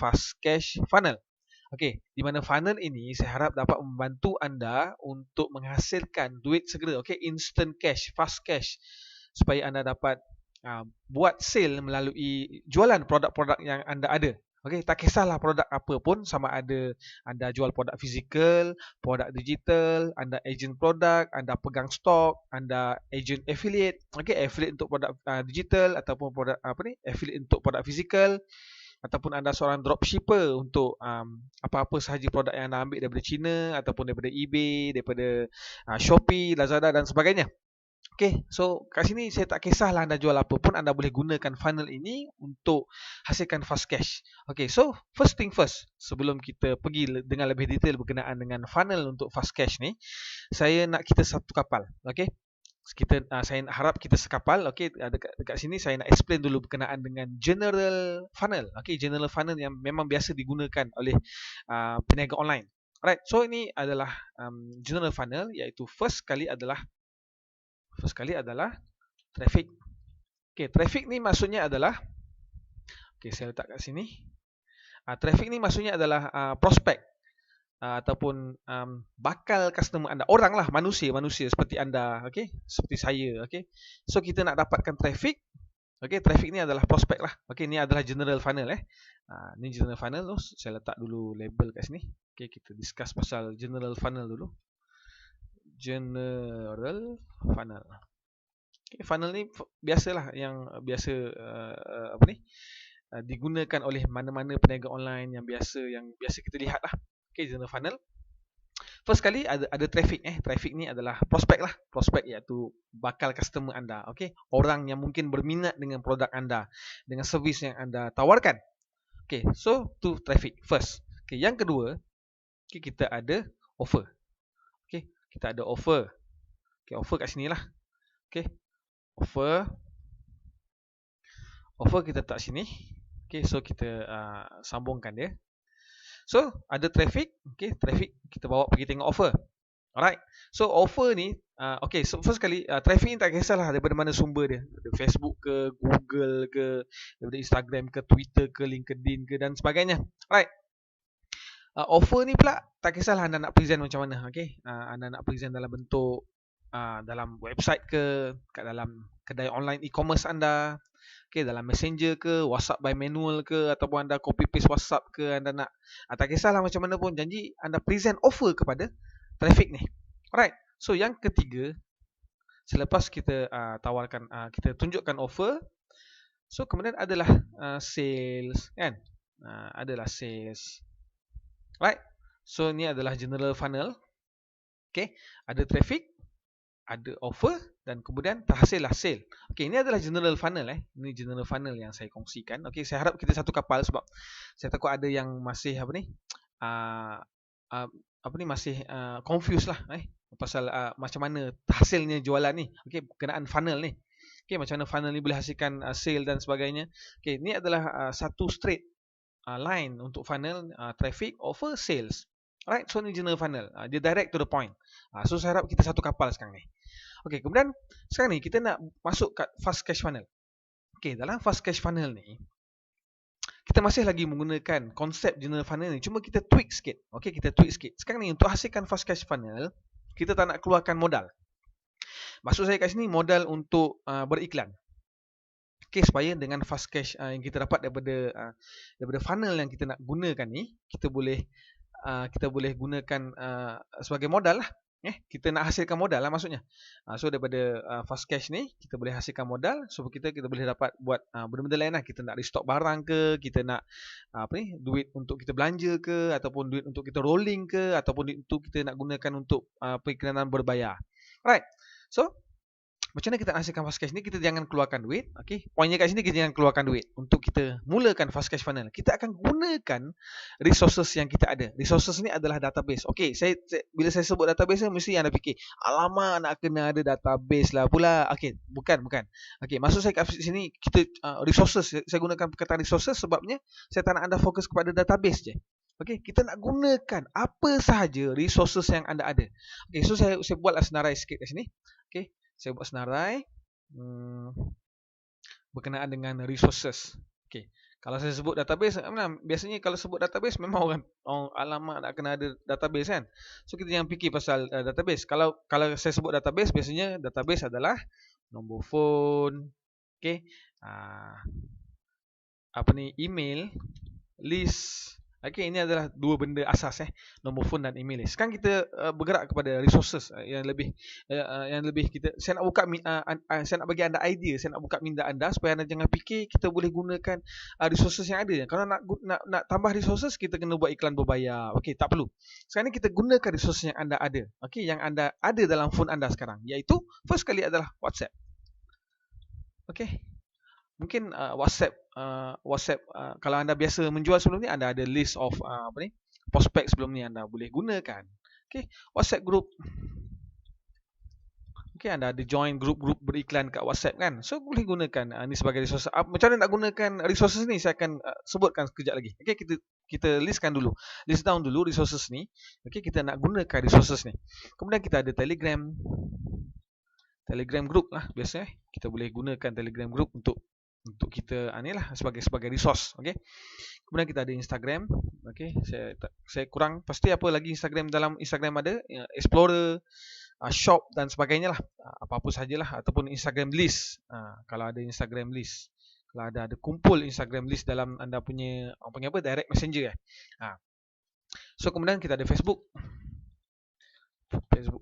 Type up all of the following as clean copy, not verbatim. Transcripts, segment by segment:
fast cash funnel. Okey, di mana funnel ini saya harap dapat membantu anda untuk menghasilkan duit segera. Okey, instant cash, fast cash, supaya anda dapat buat sale melalui jualan produk-produk yang anda ada. Okey, tak kisahlah produk apa pun, sama ada anda jual produk fizikal, produk digital, anda agent produk, anda pegang stok, anda agent affiliate. Okey, affiliate untuk produk digital ataupun produk affiliate untuk produk fizikal, ataupun anda seorang dropshipper untuk apa-apa sahaja produk yang anda ambil daripada China ataupun daripada eBay, daripada Shopee, Lazada dan sebagainya. Okay, so kat sini saya tak kisahlah anda jual apa pun, anda boleh gunakan funnel ini untuk hasilkan fast cash. Okay, so first thing first, sebelum kita pergi dengan lebih detail berkenaan dengan funnel untuk fast cash ni, saya nak kita satu kapal. Okay, saya harap kita sekapal. Okey, dekat sini saya nak explain dulu berkenaan dengan general funnel. Okey, general funnel yang memang biasa digunakan oleh peniaga online. Alright, so ini adalah general funnel, iaitu first kali adalah traffic. Okey, traffic ni maksudnya adalah, okey saya letak kat sini. Traffic ni maksudnya adalah prospek ataupun bakal customer anda, orang lah, manusia seperti anda, okey, seperti saya, okey. So kita nak dapatkan traffic. Okey, traffic ni adalah prospek lah. Okey, ni adalah general funnel ni general funnel tu. Saya letak dulu label kat sini. Okey, kita discuss pasal general funnel dulu. General funnel. Okey, funnel ni biasalah yang biasa digunakan oleh mana-mana peniaga online yang biasa kita lihat lah. Okay, general funnel. First kali ada traffic. Traffic ni adalah prospek lah. Prospek iaitu bakal customer anda. Okay, orang yang mungkin berminat dengan produk anda, dengan servis yang anda tawarkan. Okay, so tu traffic first. Okay, yang kedua, okay, kita ada offer. Okay, kita ada offer. Okay, offer kat sini lah. Okay, offer kita letak sini. Okay, so kita sambungkan dia. So, ada traffic. Okay, traffic kita bawa pergi tengok offer. Alright. So, offer ni, okay, so first kali, traffic ni tak kisahlah daripada mana sumber dia. Daripada Facebook ke, Google ke, daripada Instagram ke, Twitter ke, LinkedIn ke dan sebagainya. Alright. Offer ni pula, tak kisahlah anda nak present macam mana. Okay, anda nak present dalam bentuk, dalam website ke, kat dalam kedai online e-commerce anda, okay, dalam messenger ke, WhatsApp by manual ke, ataupun anda copy paste WhatsApp ke, anda nak, tak kisahlah macam mana pun, janji anda present offer kepada traffic ni. Alright, so yang ketiga, selepas kita tawarkan, kita tunjukkan offer, so kemudian adalah sales, kan? Adalah sales. Right, so ni adalah general funnel. Okay, ada traffic, ada offer dan kemudian terhasillah sale. Okey, ini adalah general funnel Ini general funnel yang saya kongsikan. Okey, saya harap kita satu kapal sebab saya takut ada yang masih masih confused lah pasal macam mana hasilnya jualan ni. Okey, berkenaan funnel ni. Okey, macam mana funnel ni boleh hasilkan sale dan sebagainya. Okey, ini adalah satu straight line untuk funnel, traffic, offer, sales. Alright, so ni general funnel. Dia direct to the point. So saya harap kita satu kapal sekarang ni. Okey, kemudian sekarang ni kita nak masuk kat fast cash funnel. Okey, dalam fast cash funnel ni kita masih lagi menggunakan konsep general funnel ni, cuma kita tweak sikit. Okey, kita tweak sikit. Sekarang ni untuk hasilkan fast cash funnel, kita tak nak keluarkan modal. Maksud saya kat sini modal untuk beriklan. Okey, supaya dengan fast cash yang kita dapat daripada funnel yang kita nak gunakan ni, kita boleh gunakan sebagai modal lah. Kita nak hasilkan modal lah maksudnya. So daripada fast cash ni kita boleh hasilkan modal, so kita boleh dapat buat benda-benda lain lah. Kita nak restock barang ke, kita nak duit untuk kita belanja ke, ataupun duit untuk kita rolling ke, ataupun duit untuk kita nak gunakan untuk periklanan berbayar. Alright, so macam mana kita hasilkan fast cash ni? Kita jangan keluarkan duit. Okay, poinnya kat sini kita jangan keluarkan duit. Untuk kita mulakan fast cash funnel, kita akan gunakan resources yang kita ada. Resources ni adalah database. Okay, bila saya sebut database, mesti anda fikir, alamak nak kena ada database lah pula. Okay, bukan. Okay, maksud saya kat sini, kita resources, saya gunakan perkataan resources sebabnya saya tak nak anda fokus kepada database je. Okay, kita nak gunakan apa sahaja resources yang anda ada. Okay, so saya buatlah senarai sikit kat sini. Okay, saya buat senarai berkenaan dengan resources. Okay, Kalau saya sebut database, biasanya kalau sebut database memang orang alamak nak kena ada database kan. So kita jangan fikir pasal database. Kalau saya sebut database, biasanya database adalah nombor phone, okey. Email, list. Okey, ini adalah dua benda asas nombor phone dan email. Sekarang kita bergerak kepada resources yang lebih kita, saya nak buka saya nak bagi anda idea, saya nak buka minda anda supaya anda jangan fikir kita boleh gunakan resources yang ada. Kalau nak tambah resources, kita kena buat iklan berbayar. Okey, tak perlu. Sekarang ni kita gunakan resources yang anda ada. Okey, yang anda ada dalam phone anda sekarang, iaitu first kali adalah WhatsApp. Okey. Mungkin WhatsApp kalau anda biasa menjual sebelum ni, anda ada list of prospek sebelum ni, anda boleh gunakan. Okay, WhatsApp group. Okay, anda ada join group-group beriklan kat WhatsApp kan. So boleh gunakan ni sebagai resource. Macam mana nak gunakan resources ni, saya akan sebutkan sekejap lagi. Okay, kita list down dulu resources ni. Okay, kita nak gunakan resources ni. Kemudian kita ada Telegram group lah biasa. Kita boleh gunakan Telegram group untuk kita inilah sebagai resource. Okey. Kemudian kita ada Instagram. Okey, saya kurang pasti apa lagi dalam Instagram ada Explorer, shop dan sebagainya lah. Apa-apa sajalah, ataupun Instagram list. Kalau ada Instagram list. Kalau ada kumpul Instagram list dalam anda punya direct messenger . So kemudian kita ada Facebook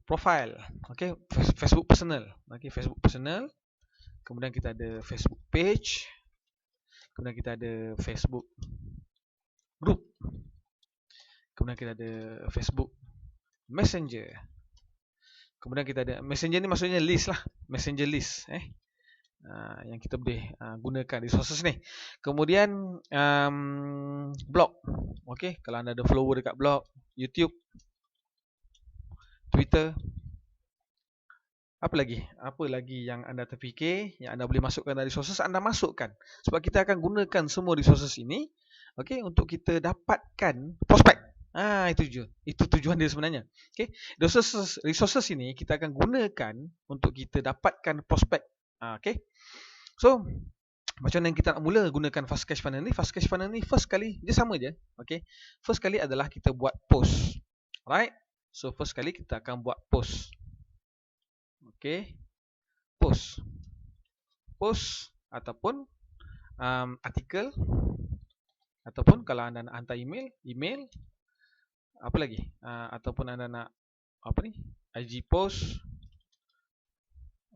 profile. Okey, Facebook personal. Okey, Facebook personal. Kemudian kita ada Facebook page. Kemudian kita ada Facebook group. Kemudian kita ada Facebook Messenger. Kemudian kita ada Messenger ni maksudnya list lah. Messenger list. Yang kita boleh gunakan resources ni. Kemudian blog. Okay, kalau anda ada follower dekat blog, YouTube, Twitter. Apa lagi yang anda terfikir yang anda boleh masukkan dari resources, anda masukkan. Sebab kita akan gunakan semua resources ini, okay, untuk kita dapatkan prospek. Itu je. Itu tujuan dia sebenarnya. Okay, resources ini kita akan gunakan untuk kita dapatkan prospek. Okay. So macam mana kita nak mula gunakan fast cash funnel ni? Fast cash funnel ni first kali dia sama je. Okay, first kali adalah kita buat post. Alright. So first kali kita akan buat post. Okay, post ataupun artikel, ataupun kalau anda nak hantar email, apa lagi, ataupun anda nak IG post,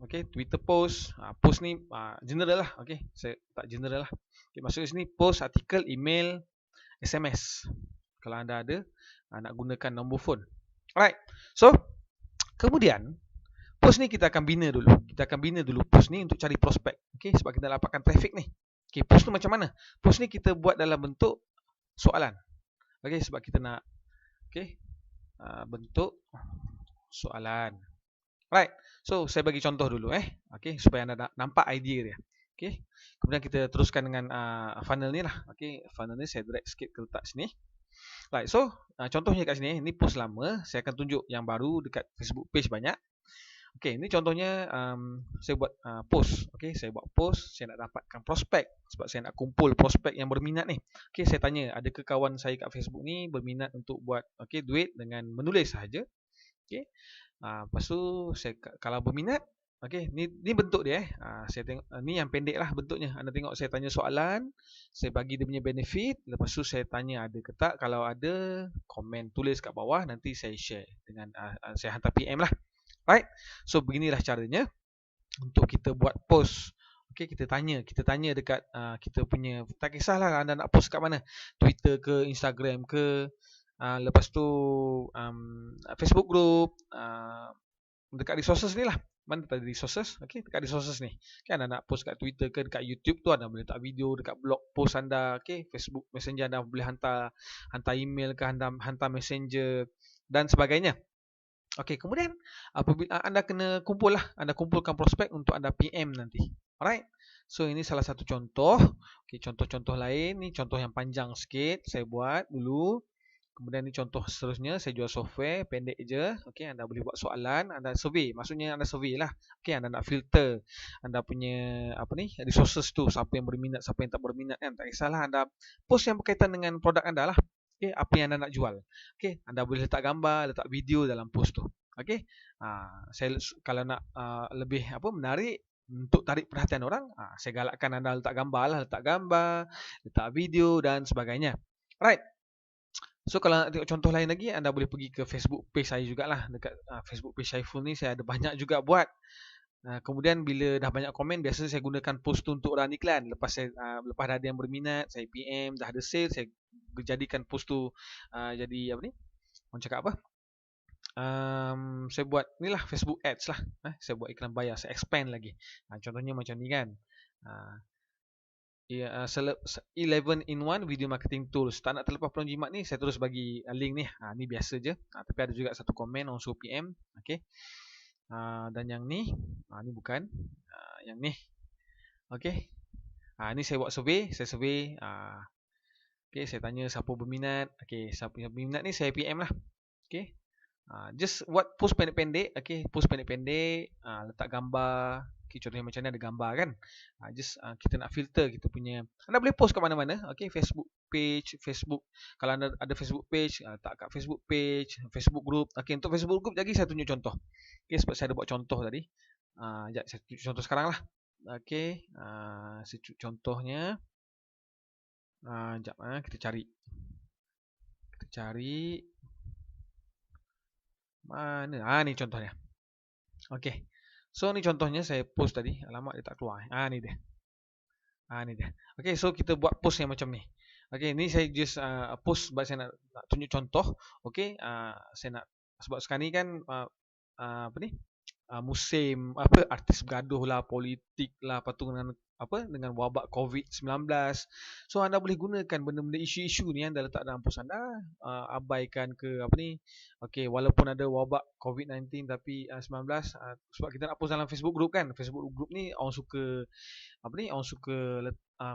okay, Twitter post. Post ni general lah. Okay, saya tak general lah. Okay, maksudnya sini post, artikel, email, SMS. Kalau anda ada nak gunakan nombor phone. Alright. So kemudian post ni kita akan bina dulu. Kita akan bina dulu post ni untuk cari prospek. Okey, sebab kita nak dapatkan traffic ni. Okey, post tu macam mana? Post ni kita buat dalam bentuk soalan. Okey, sebab kita nak bentuk soalan. Right. So saya bagi contoh dulu okey, supaya anda nampak idea dia. Okey. Kemudian kita teruskan dengan funnel ni lah. Okey, funnel ni saya drag sikit ke letak sini. Right. So contohnya kat sini, ni post lama, saya akan tunjuk yang baru dekat Facebook page banyak. Okey, ni contohnya saya buat post. Okey, saya buat post, saya nak dapatkan prospek sebab saya nak kumpul prospek yang berminat ni. Okey, saya tanya, adakah kawan saya kat Facebook ni berminat untuk buat duit dengan menulis sahaja? Okey. Lepas tu saya kalau berminat, okey, ni bentuk dia saya tengok ni yang pendek lah bentuknya. Anda tengok saya tanya soalan, saya bagi dia punya benefit, lepas tu saya tanya ada ke tak. Kalau ada, komen tulis kat bawah, nanti saya share dengan saya hantar PM lah. Right. So beginilah caranya untuk kita buat post. Okey, kita tanya dekat kita punya, tak kisahlah anda nak post kat mana, Twitter ke, Instagram ke, lepas tu Facebook group, dekat resources ni lah. Mana tadi resources? Okey, dekat resources ni. Kan anda nak post kat Twitter ke, dekat YouTube tu anda boleh letak video, dekat blog post anda, okey, Facebook Messenger anda boleh hantar email ke, hantar Messenger dan sebagainya. Okey, kemudian apabila anda kena kumpul lah, anda kumpulkan prospek untuk anda PM nanti. Alright. So ini salah satu contoh. Okey, contoh-contoh lain ni contoh yang panjang sikit saya buat dulu. Kemudian ni contoh seterusnya, saya jual software, pendek je. Okey, anda boleh buat soalan, anda survey. Maksudnya anda survey lah. Okey, anda nak filter anda punya resources tu, siapa yang berminat, siapa yang tak berminat kan. Tak kisahlah, anda post yang berkaitan dengan produk anda lah. Okey, apa yang anda nak jual. Okey, anda boleh letak gambar, letak video dalam post tu. Okey. Saya kalau nak lebih menarik untuk tarik perhatian orang, saya galakkan anda letak gambar lah, letak video dan sebagainya. Right. So kalau nak tengok contoh lain lagi, anda boleh pergi ke Facebook page saya jugalah. Dekat Facebook page Syaiful ni saya ada banyak juga buat. Kemudian bila dah banyak komen, biasa saya gunakan post tu untuk run iklan. Lepas dah ada yang berminat, saya PM, dah ada sale, saya jadikan post tu jadi orang cakap apa? Saya buat ni lah, Facebook ads lah. Saya buat iklan bayar, saya expand lagi. Contohnya macam ni kan. 11 in 1 video marketing tools. Tak nak terlepas peluang jimat ni, saya terus bagi link ni. Ni biasa je. Tapi ada juga satu komen on PM. Okey. Dan yang ni, ni bukan. Yang ni. Okey. Ni saya buat survey, okey, saya tanya siapa berminat. Okey, siapa yang berminat ni saya PM lah. Okey. Just buat post pendek-pendek. Okey, post pendek-pendek, letak gambar. Okay, contohnya macam ni ada gambar kan. Kita nak filter kita punya. Anda boleh post kat mana-mana. Okay, Facebook page, kalau anda ada Facebook page, tak kat Facebook page, Facebook group. Okay, untuk Facebook group lagi saya tunjuk contoh. Okay, sebab saya ada buat contoh tadi. Sekejap, saya tunjuk contoh sekarang lah. Okay, saya tunjuk contohnya. Sekejap, kita cari. Mana? Ni contohnya. Okay. So ni contohnya saya post tadi. Alamak dia tak keluar. Ni dia. Ni dia. Okay, so kita buat post yang macam ni. Okay, ni saya just post sebab saya nak tunjuk contoh. Okay, saya nak, sebab sekarang ni kan musim artis bergaduh lah, politik lah, dengan wabak COVID-19. So anda boleh gunakan benda-benda isu-isu ni anda letak dalam post anda, abaikan ke okey, walaupun ada wabak COVID-19 tapi 19, sebab kita nak post dalam Facebook group kan. Facebook group ni orang suka orang suka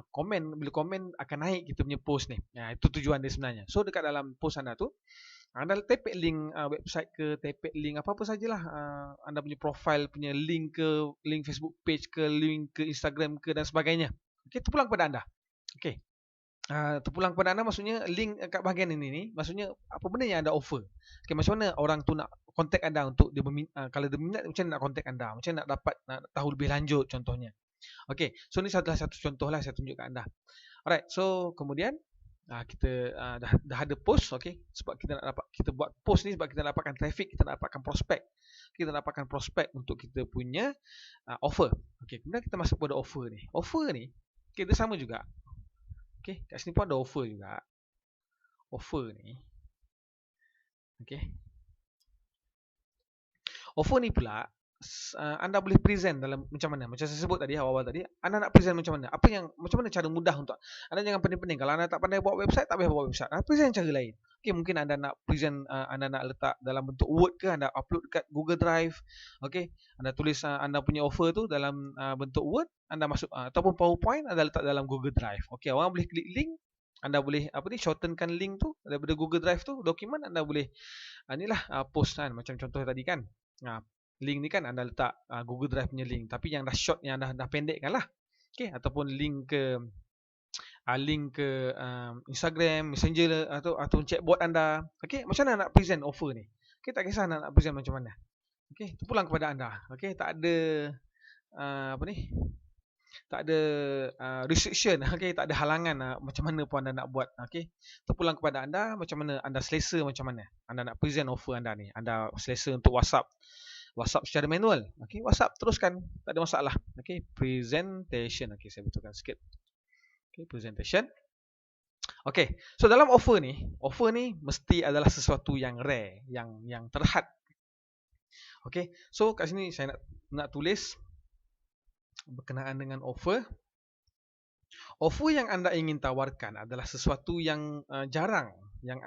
komen, bila komen akan naik kita punya post ni. Itu tujuan dia sebenarnya. So dekat dalam post anda tu, anda tepek link website ke, tepek link apa-apa sajalah, anda punya profile punya link ke, link Facebook page ke, link ke Instagram ke dan sebagainya. Okey, terpulang kepada anda. Okey. Terpulang kepada anda maksudnya link kat bahagian ini ni, maksudnya apa benda yang anda offer. Okey, macam mana orang tu nak contact anda untuk dia kalau dia minat, macam mana nak contact anda, macam mana nak tahu lebih lanjut contohnya. Okey, so ni adalah satu contoh lah saya tunjuk kat anda. Alright, so kemudian kita dah ada post. Okay, sebab kita buat post ni sebab kita dapatkan traffic, kita dapatkan prospek untuk kita punya offer. Okay, kemudian kita masuk pada offer ni. Offer ni kita sama juga. Okay, kat sini pun ada offer juga. Offer ni, okay, offer ni pula anda boleh present dalam macam mana. Macam saya sebut tadi, awal-awal tadi, anda nak present macam mana, macam mana cara mudah untuk anda. Jangan pening-pening. Kalau anda tak pandai buat website, tak payah buat website, present cara lain. Okay, mungkin anda nak present, anda nak letak dalam bentuk Word ke, anda upload dekat Google Drive. Okay, anda tulis anda punya offer tu dalam bentuk Word, anda masuk ataupun PowerPoint, anda letak dalam Google Drive. Okay, orang boleh klik link, anda boleh shortenkan link tu daripada Google Drive tu, dokumen anda boleh inilah post kan, macam contoh tadi kan. Link ni kan anda letak Google Drive punya link, tapi yang dah short, yang dah pendekkan lah. Okay, ataupun link ke Instagram, Messenger atau chatbot anda. Okay, macam mana nak present offer ni? Okay, tak kisah nak present macam mana. Okay, terpulang kepada anda. Okay, tak ada tak ada restriction. Okay, tak ada halangan macam mana pun anda nak buat. Okay, terpulang kepada anda, macam mana anda selesa, macam mana anda nak present offer anda ni. Anda selesa untuk WhatsApp secara manual. Okay, WhatsApp teruskan, tak ada masalah. Okay, presentation. Okay, saya betulkan sikit. Okay, presentation. Okay, so dalam offer ni mesti adalah sesuatu yang rare, yang terhad. Okay, so kat sini saya nak tulis berkenaan dengan offer. Offer yang anda ingin tawarkan adalah sesuatu yang jarang, yang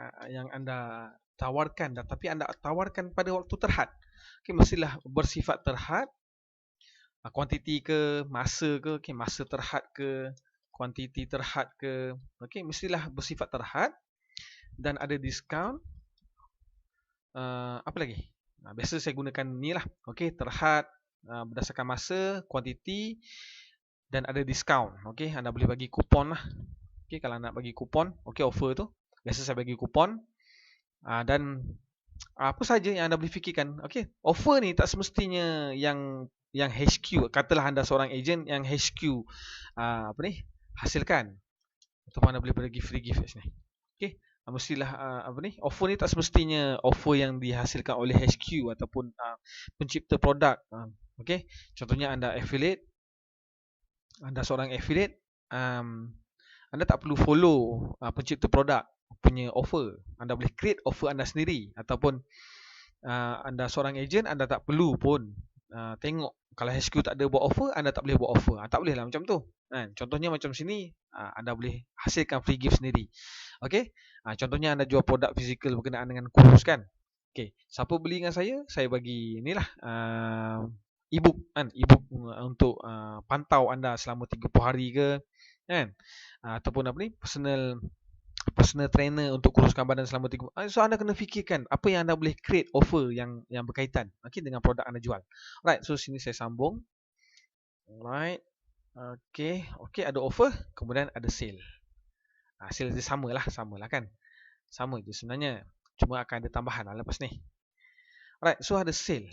anda tawarkan, tapi anda tawarkan pada waktu terhad. Okay, mestilah bersifat terhad. Kuantiti ke, masa ke, okay, masa terhad ke, kuantiti terhad ke, okay, mestilah bersifat terhad. dan ada diskaun. Apa lagi? Biasa saya gunakan ni lah. Okey, terhad berdasarkan masa, kuantiti dan ada diskaun. Okey, anda boleh bagi kupon lah. Okey, kalau nak bagi kupon, okey, offer tu biasa saya bagi kupon. Dan apa saja yang anda boleh fikirkan. Okey, offer ni tak semestinya yang HQ, katalah anda seorang ejen yang HQ hasilkan, ataupun anda boleh bagi free gift kat sini. Okey, mestilah offer ni tak semestinya offer yang dihasilkan oleh HQ ataupun pencipta produk. Okey, contohnya anda affiliate, anda seorang affiliate, anda tak perlu follow pencipta produk punya offer. Anda boleh create offer anda sendiri, ataupun anda seorang ejen, anda tak perlu pun tengok kalau HQ tak ada buat offer, anda tak boleh buat offer. Tak boleh lah macam tu. Contohnya macam sini, anda boleh hasilkan free gift sendiri. Okey, contohnya anda jual produk fizikal berkenaan dengan kurus kan. Okey, siapa beli dengan saya bagi inilah e-book kan, e-book untuk pantau anda selama 30 hari ke kan, ataupun apa ni, personal trainer untuk kuruskan badan selama 30 hari. So anda kena fikirkan apa yang anda boleh create offer yang berkaitan dengan produk anda jual. Alright, so sini saya sambung. Alright. Okey, ada offer, kemudian ada sale. Sale dia samalah kan. Sama je sebenarnya. Cuma akan ada tambahan lah lepas ni. Alright, so ada sale.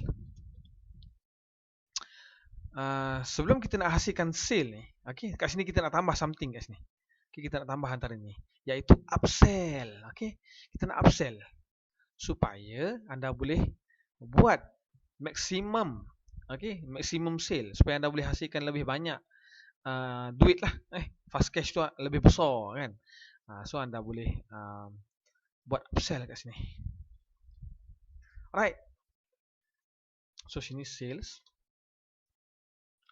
Sebelum kita nak hasilkan sale ni, okey, kat sini kita nak tambah something kat sini. Okay, kita nak tambah antara ni, iaitu upsell. Okay, kita nak upsell supaya anda boleh buat maksimum, maksimum sale, supaya anda boleh hasilkan lebih banyak duit lah, fast cash tu lebih besar kan. So anda boleh buat upsell kat sini. Alright, so sini sales.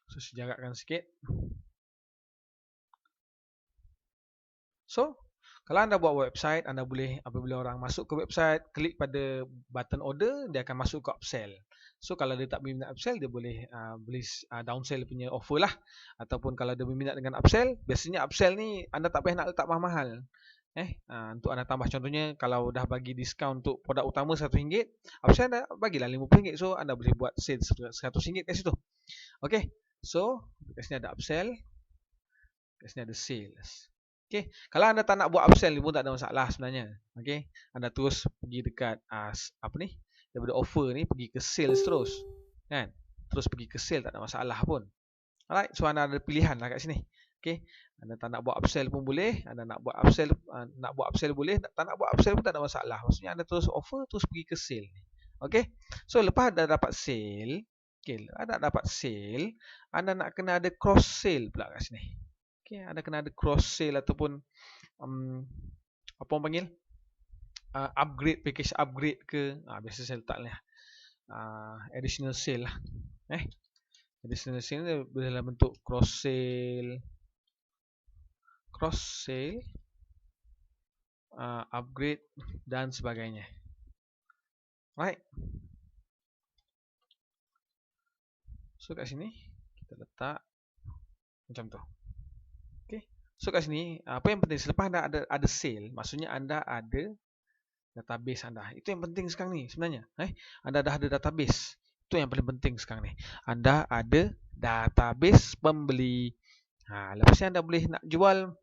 So saya jarakkan sikit. So, kalau anda buat website, anda boleh apabila orang masuk ke website, klik pada button order, dia akan masuk ke upsell. So, kalau dia tak berminat upsell, dia boleh downsell punya offer lah. Ataupun kalau dia berminat dengan upsell, biasanya upsell ni anda tak payah nak letak mahal-mahal. Untuk anda tambah, contohnya kalau dah bagi diskaun untuk produk utama RM100, upsell anda bagilah RM50. So, anda boleh buat sale RM100 kat situ. Okay, so kat sini ada upsell, kat sini ada sales. Okay, kalau anda tak nak buat upsell ni pun tak ada masalah sebenarnya. Okay, anda terus pergi dekat daripada offer ni pergi ke sales terus, kan? Terus pergi ke sale, tak ada masalah pun. Alright, so anda ada pilihan lah kat sini. Okay, anda tak nak buat upsell pun boleh, anda nak buat upsell boleh, tak nak buat upsell pun tak ada masalah. Maksudnya anda terus offer, terus pergi ke sale. Okay, so lepas anda dapat sale, anda nak kena ada cross sale pula kat sini. Okay, anda kena ada cross sale ataupun apa orang panggil, upgrade, package upgrade ke, biasa saya letak lah additional sale lah. Additional sale ni dalam bentuk cross sale, upgrade dan sebagainya. Right. So kat sini kita letak macam tu. So kat sini, apa yang penting selepas anda ada sale, maksudnya anda ada database anda. Itu yang penting sekarang ni sebenarnya. Anda dah ada database. Itu yang paling penting sekarang ni. Anda ada database pembeli. Lepas ni anda boleh nak jual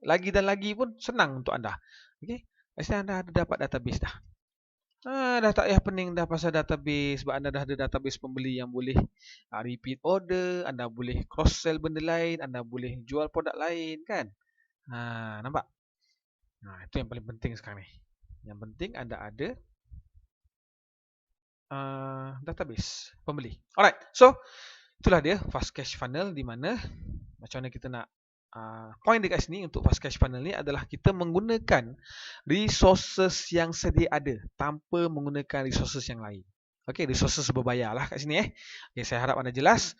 lagi dan lagi pun senang untuk anda. Okay? Lepas ni anda ada dapat database dah. Dah tak payah pening dah pasal database, sebab anda dah ada database pembeli yang boleh repeat order, anda boleh cross sell benda lain, anda boleh jual produk lain kan. Nampak? Itu yang paling penting sekarang ni. Yang penting anda ada database pembeli. Alright, so itulah dia fast cash funnel, di mana macam mana kita nak point dekat sini untuk fast cash funnel ni adalah kita menggunakan resources yang sedia ada tanpa menggunakan resources yang lain. Okay, resources berbayar lah kat sini. Okay, saya harap anda jelas.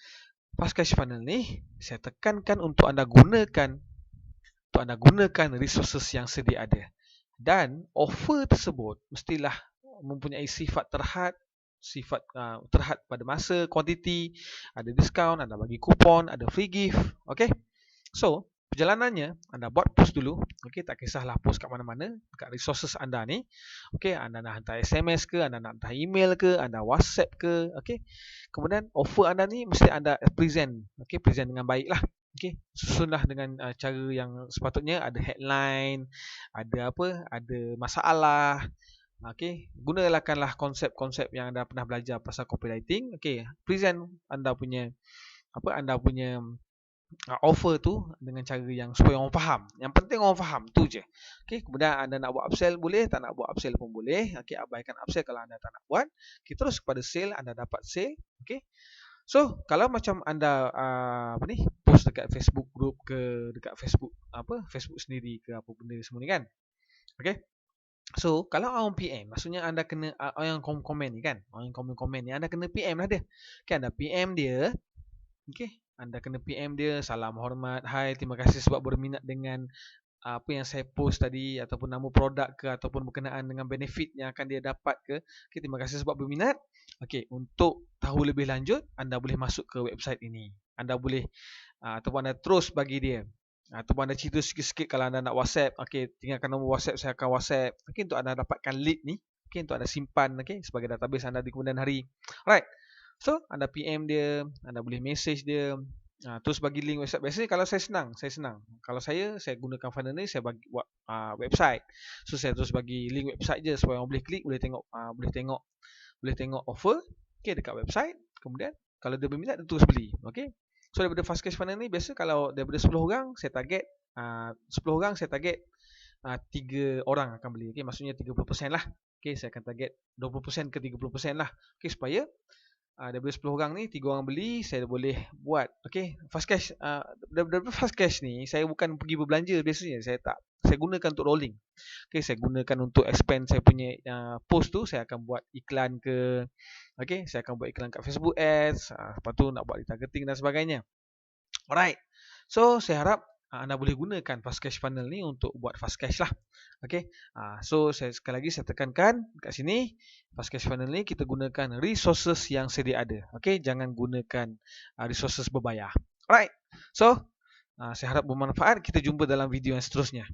Fast cash funnel ni saya tekankan untuk anda gunakan resources yang sedia ada, dan offer tersebut mestilah mempunyai sifat terhad pada masa, kuantiti, ada diskaun, ada bagi kupon, ada free gift. Okay, so perjalanannya, anda buat post dulu. Okey, tak kisahlah post kat mana-mana, dekat resources anda ni. Okey, anda nak hantar SMS ke, anda nak hantar email ke, anda WhatsApp ke, okey. Kemudian offer anda ni mesti anda present, okey, present dengan baiklah. Okey, susunlah dengan cara yang sepatutnya, ada headline, ada apa, ada masalah. Okey, gunakanlah konsep-konsep yang anda pernah belajar pasal copywriting. Okey, present anda punya offer tu dengan cara yang supaya orang faham. Yang penting orang faham, tu je. Okey, kemudian anda nak buat upsell boleh, tak nak buat upsell pun boleh. Okey, abaikan upsell kalau anda tak nak buat. Okey, terus kepada sale, anda dapat sale. Okey. So, kalau macam anda post dekat Facebook group ke, dekat Facebook Facebook sendiri ke apa benda semua ni kan. Okey. So, kalau orang PM, maksudnya anda kena orang yang komen ni kan. Orang yang komen ni anda kena PM lah dia. Kan anda PM dia. Okey, anda kena PM dia, salam hormat, hai, terima kasih sebab berminat dengan apa yang saya post tadi, ataupun nama produk ke, ataupun berkenaan dengan benefit yang akan dia dapat ke. Okay, terima kasih sebab berminat. Okay, untuk tahu lebih lanjut, anda boleh masuk ke website ini. Anda boleh ataupun anda terus bagi dia, ataupun anda cerita sikit-sikit kalau anda nak WhatsApp. Okay, tinggalkan nombor WhatsApp, saya akan WhatsApp. Okay, untuk anda dapatkan lead ni. Okay, untuk anda simpan, okay, sebagai database anda di kemudian hari. Alright. So, anda PM dia, anda boleh message dia, terus bagi link website. Biasanya kalau saya senang. Kalau saya gunakan funnel ni, saya bagi buat website. So, saya terus bagi link website je supaya orang boleh klik, boleh tengok offer, okay, dekat website. Kemudian, kalau dia berminat, dia terus beli. Okay. So, daripada fast cash funnel ni, biasa kalau daripada 10 orang, saya target 10 orang, saya target 3 orang akan beli. Okay, maksudnya 30% lah. Okay, saya akan target 20% ke 30% lah. Okay, supaya daripada 10 orang ni 3 orang beli, saya boleh buat. Okey, fast cash daripada fast cash ni saya bukan pergi berbelanja biasanya, saya gunakan untuk rolling. Okey, saya gunakan untuk expand saya punya post tu, saya akan buat iklan ke. Okey, saya akan buat iklan kat Facebook Ads, lepas tu nak buat retargeting dan sebagainya. Alright. So, saya harap anda boleh gunakan fast cash funnel ni untuk buat fast cash lah. Okay. So, sekali lagi saya tekankan kat sini, fast cash funnel ni kita gunakan resources yang sedia ada. Okay. Jangan gunakan resources berbayar. Alright. So, saya harap bermanfaat. Kita jumpa dalam video yang seterusnya.